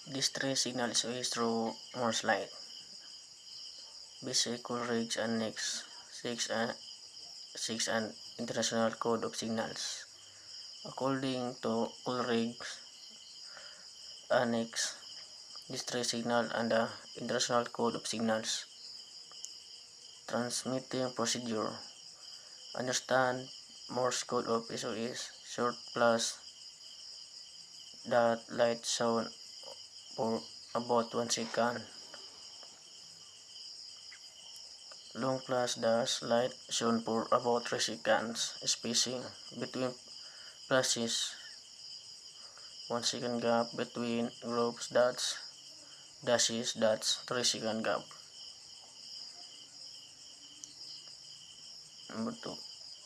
Distress signal is always through Morse light. Basic Coleridge Annex 6 and International Code of Signals. According to Coleridge Annex, distress signal and the International Code of Signals. Transmitting procedure. Understand Morse code of SOS. Short plus dot light sound for about 1 second. Long plus dash light shown for about 3 seconds. Spacing between flashes 1 second gap between groups dots dashes dots 3 second gap.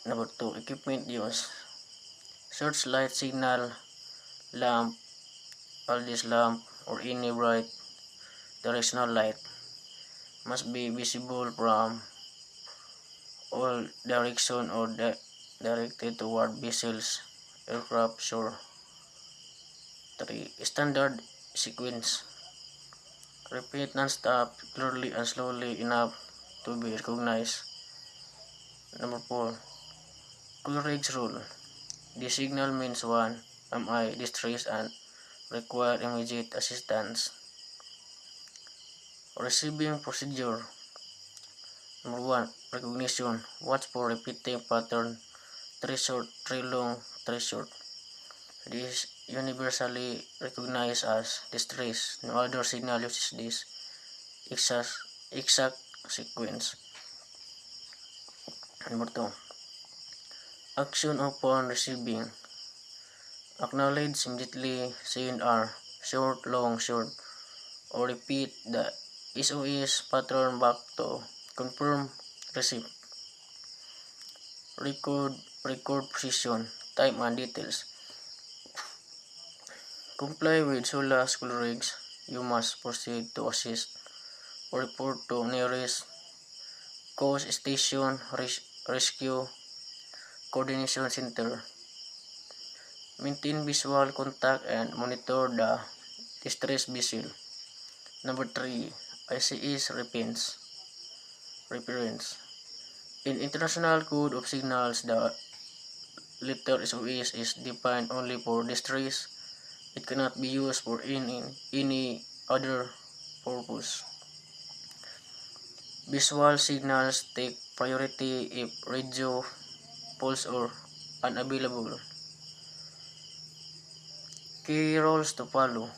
Number 2 equipment use. Searchlight signal lamp, Aldis lamp or any bright directional light must be visible from all direction or directed toward vessels, aircraft, shore. 3. Standard sequence. Repeat non-stop, clearly and slowly enough to be recognized. Number 4. Coleridge rule. The signal means 1. Am I distressed and require immediate assistance. Receiving procedure. Number 1. Recognition. Watch for repeating pattern. 3 short, 3 long, 3 short. This is universally recognized as distress. No other signal uses this exact sequence. Number 2. Action upon receiving. Acknowledge immediately send are short, long, short, or repeat the SOS pattern back to confirm receipt. Record precision, time and details. Comply with SOLAS Coleridge. You must proceed to assist or report to nearest coast station rescue coordination center. Maintain visual contact and monitor the distress vessel. Number 3. ICS reference. In International Code of Signals, the letter SOS is defined only for distress. It cannot be used for any other purpose. Visual signals take priority if radio, pulse, or unavailable. Key roles to follow.